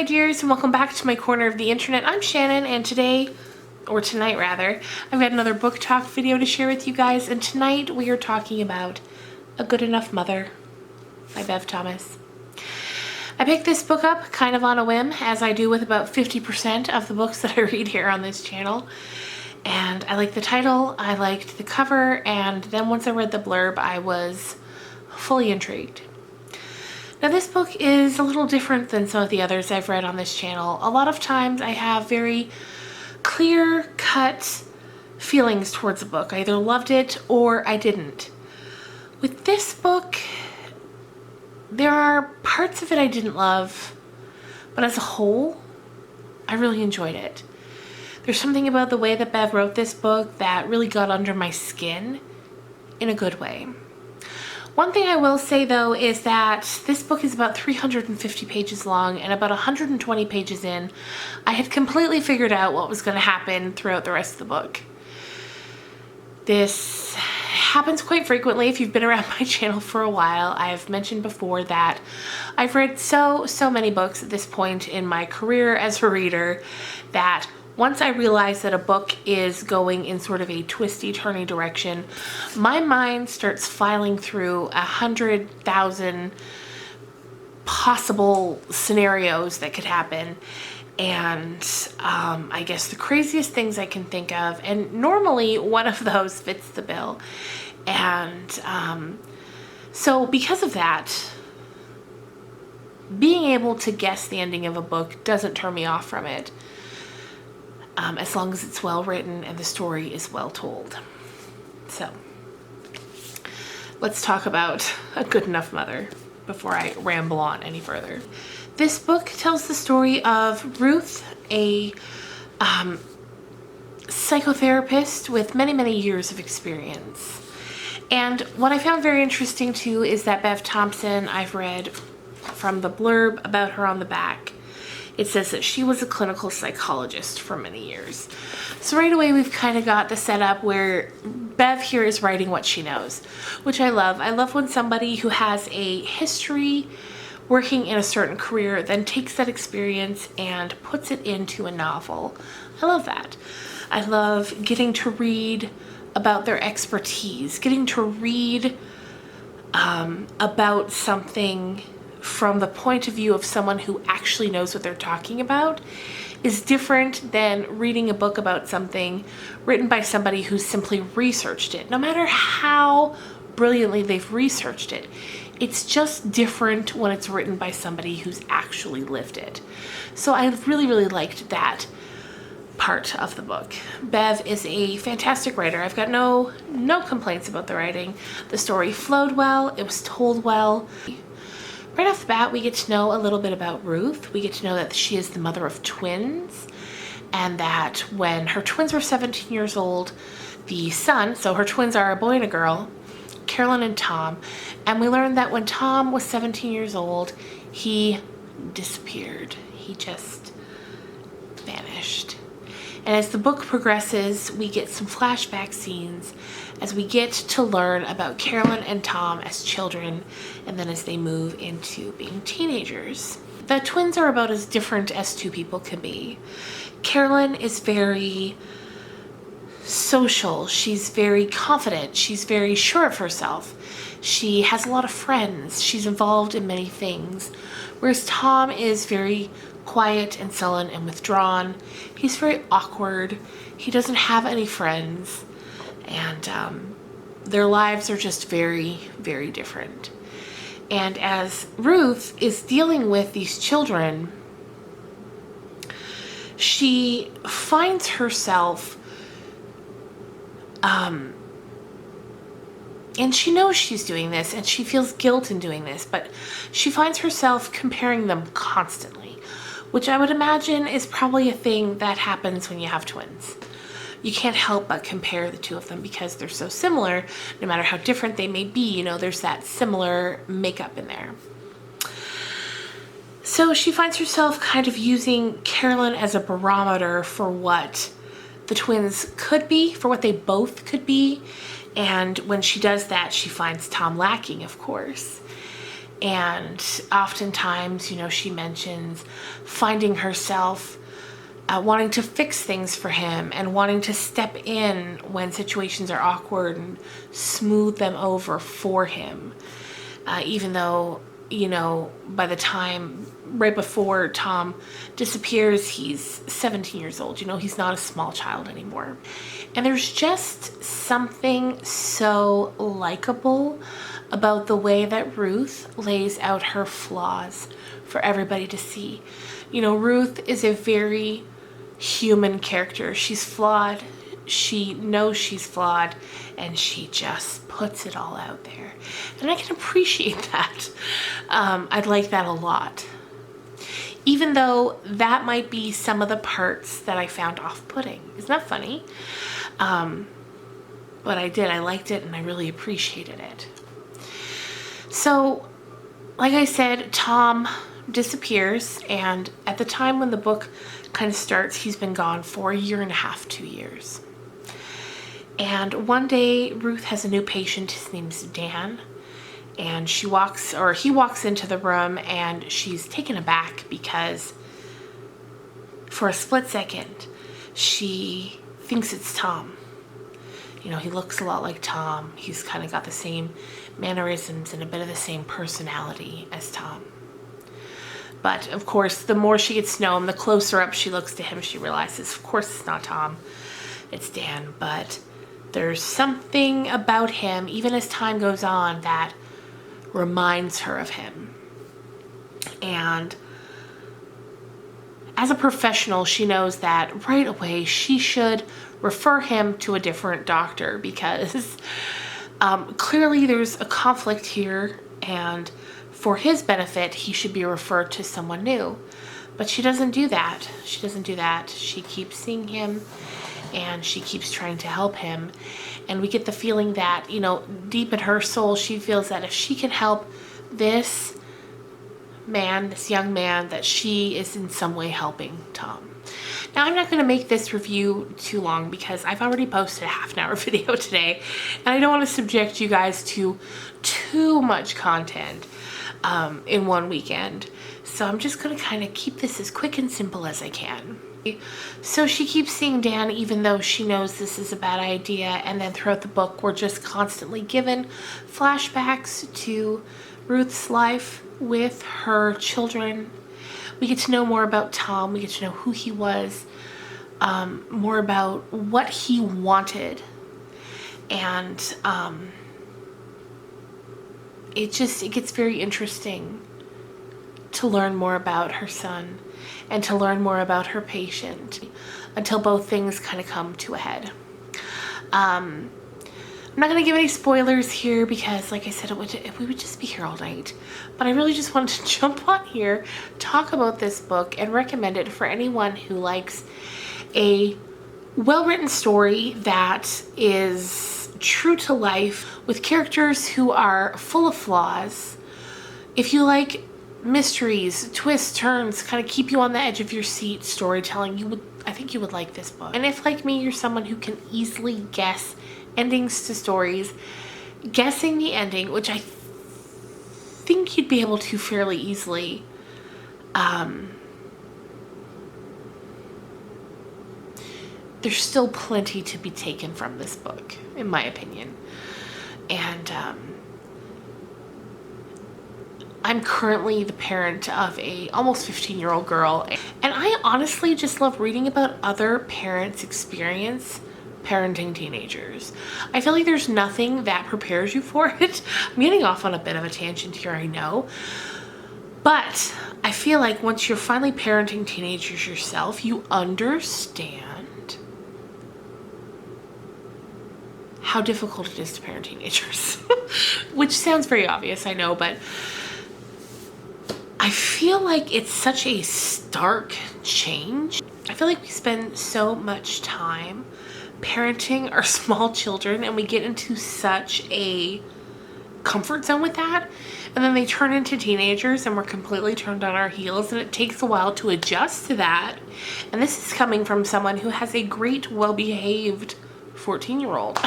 my dears, and welcome back to my corner of the internet. I'm Shannon, and today, or tonight rather, I've got another book talk video to share with you guys, and tonight we are talking about A Good Enough Mother by Bev Thomas. I picked this book up kind of on a whim, as I do with about 50% of the books that I read here on this channel. And I liked the title, I liked the cover, and then once I read the blurb, I was fully intrigued. Now this book is a little different than some of the others I've read on this channel. A lot of times I have very clear-cut feelings towards a book. I either loved it or I didn't. With this book, there are parts of it I didn't love, but as a whole, I really enjoyed it. There's something about the way that Bev wrote this book that really got under my skin in a good way. One thing I will say though is that this book is about 350 pages long, and about 120 pages in, I had completely figured out what was going to happen throughout the rest of the book. This happens quite frequently if you've been around my channel for a while. I've mentioned before that I've read so many books at this point in my career as a reader that once I realize that a book is going in sort of a twisty, turny direction, my mind starts filing through 100,000 possible scenarios that could happen. And I guess the craziest things I can think of, and normally one of those fits the bill. And so because of that, being able to guess the ending of a book doesn't turn me off from it. As long as it's well written and the story is well told. So, let's talk about A Good Enough Mother before I ramble on any further. This book tells the story of Ruth, a psychotherapist with many years of experience. And what I found very interesting too is that Bev Thompson, I've read from the blurb about her on the back, it says that she was a clinical psychologist for many years. So right away we've kind of got the setup where Bev here is writing what she knows, which I love. I love when somebody who has a history working in a certain career then takes that experience and puts it into a novel. I love that. I love getting to read about their expertise, getting to read about something from the point of view of someone who actually knows what they're talking about is different than reading a book about something written by somebody who's simply researched it. No matter how brilliantly they've researched it, it's just different when it's written by somebody who's actually lived it. So I really liked that part of the book. Bev is a fantastic writer. I've got no complaints about the writing. The story flowed well, it was told well. Right off the bat, we get to know a little bit about Ruth. We get to know that she is the mother of twins, and that when her twins were 17 years old, the son, so her twins are a boy and a girl, Carolyn and Tom, and we learned that when Tom was 17 years old, he disappeared. He just vanished. And as the book progresses, we get some flashback scenes as we get to learn about Carolyn and Tom as children, and then as they move into being teenagers. The twins are about as different as two people can be. Carolyn is very social, she's very confident, she's very sure of herself. She has a lot of friends, she's involved in many things. Whereas Tom is very quiet and sullen and withdrawn. He's very awkward. He doesn't have any friends. And their lives are just very different. And as Ruth is dealing with these children, she finds herself, and she knows she's doing this, and she feels guilt in doing this, but she finds herself comparing them constantly, which I would imagine is probably a thing that happens when you have twins. You can't help but compare the two of them because they're so similar. No matter how different they may be, you know, there's that similar makeup in there. So she finds herself kind of using Carolyn as a barometer for what the twins could be, for what they both could be. And when she does that, she finds Tom lacking, of course. And oftentimes, you know, she mentions finding herself wanting to fix things for him and wanting to step in when situations are awkward and smooth them over for him. Even though, you know, by the time right before Tom disappears, he's 17 years old. You know, he's not a small child anymore. And there's just something so likable about the way that Ruth lays out her flaws for everybody to see. You know, Ruth is a very human character. She's flawed. She knows she's flawed, and she just puts it all out there. And I can appreciate that. I'd like that a lot. Even though that might be some of the parts that I found off-putting. Isn't that funny? But I did. I liked it, and I really appreciated it. So, like I said, Tom disappears, and at the time when the book kind of starts, he's been gone for a year and a half, 2 years. And one day, Ruth has a new patient. His name's Dan. And he walks into the room, and she's taken aback because for a split second, she thinks it's Tom. You know, he looks a lot like Tom. He's kind of got the same mannerisms and a bit of the same personality as Tom. But of course, the more she gets to know him, the closer up she looks to him, she realizes, of course, it's not Tom, it's Dan. But there's something about him, even as time goes on, that reminds her of him. And as a professional, she knows that right away she should refer him to a different doctor because clearly there's a conflict here, and for his benefit, he should be referred to someone new. But she doesn't do that. She doesn't do that. She keeps seeing him, and she keeps trying to help him. And we get the feeling that, you know, deep in her soul, she feels that if she can help this man, this young man, that she is in some way helping Tom. Now, I'm not going to make this review too long because I've already posted a half-an-hour video today, and I don't want to subject you guys to too much content in one weekend. So I'm just going to kind of keep this as quick and simple as I can. So she keeps seeing Dan even though she knows this is a bad idea, and then throughout the book we're just constantly given flashbacks to Ruth's life with her children. We get to know more about Tom. We get to know who he was, more about what he wanted, and it gets very interesting to learn more about her son and to learn more about her patient until both things kind of come to a head. I'm not going to give any spoilers here because, like I said, we would just be here all night. But I really just wanted to jump on here, talk about this book, and recommend it for anyone who likes a well-written story that is true to life with characters who are full of flaws. If you like mysteries, twists, turns, kind of keep you on the edge of your seat storytelling, I think you would like this book. And if, like me, you're someone who can easily guess endings to stories, guessing the ending, which I think you'd be able to fairly easily, there's still plenty to be taken from this book, in my opinion. And I'm currently the parent of a almost 15-year-old girl, and I honestly just love reading about other parents' experience parenting teenagers. I feel like there's nothing that prepares you for it. I'm getting off on a bit of a tangent here, I know. But I feel like once you're finally parenting teenagers yourself, you understand how difficult it is to parent teenagers. Which sounds very obvious, I know, but I feel like it's such a stark change. I feel like we spend so much time parenting our small children, and we get into such a comfort zone with that, and then they turn into teenagers and we're completely turned on our heels, and it takes a while to adjust to that. And this is coming from someone who has a great, well-behaved 14-year-old.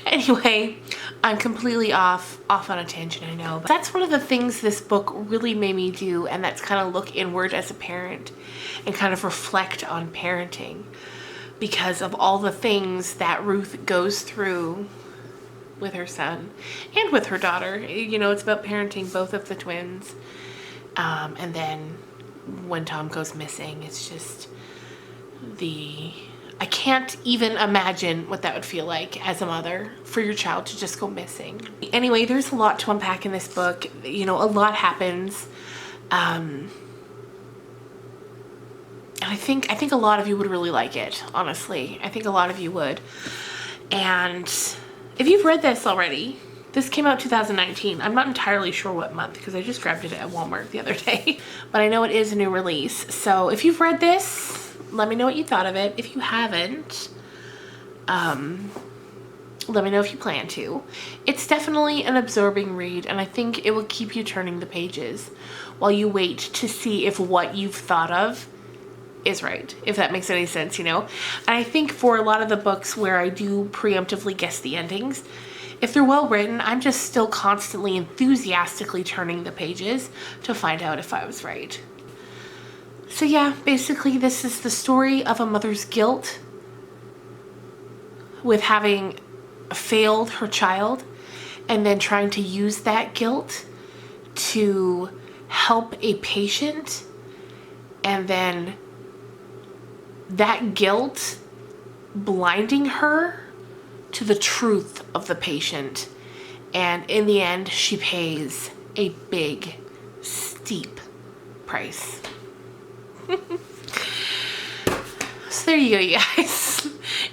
Anyway, I'm completely off on a tangent, I know, but that's one of the things this book really made me do, and that's kind of look inward as a parent and kind of reflect on parenting because of all the things that Ruth goes through with her son and with her daughter. You know, it's about parenting both of the twins. And then when Tom goes missing, it's just I can't even imagine what that would feel like as a mother for your child to just go missing. Anyway, there's a lot to unpack in this book. You know, a lot happens. And I think a lot of you would really like it, honestly. I think a lot of you would. And if you've read this already, this came out 2019. I'm not entirely sure what month because I just grabbed it at Walmart the other day. But I know it is a new release. So if you've read this, let me know what you thought of it. If you haven't, let me know if you plan to. It's definitely an absorbing read, and I think it will keep you turning the pages while you wait to see if what you've thought of is right, if that makes any sense, you know? And I think for a lot of the books where I do preemptively guess the endings, if they're well written, I'm just still constantly enthusiastically turning the pages to find out if I was right. So yeah, basically this is the story of a mother's guilt with having failed her child and then trying to use that guilt to help a patient, and then that guilt blinding her to the truth of the patient. And in the end, she pays a big, steep price. So there you go, you guys.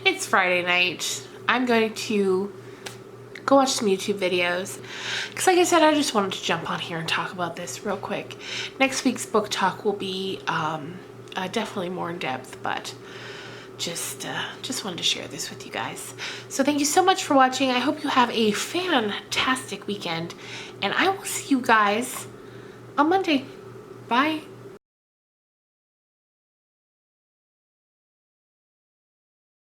It's Friday night. I'm going to go watch some YouTube videos because, like I said, I just wanted to jump on here and talk about this real quick. Next week's book talk will be definitely more in depth, but just wanted to share this with you guys. So thank you so much for watching. I hope you have a fantastic weekend, and I will see you guys on Monday. Bye.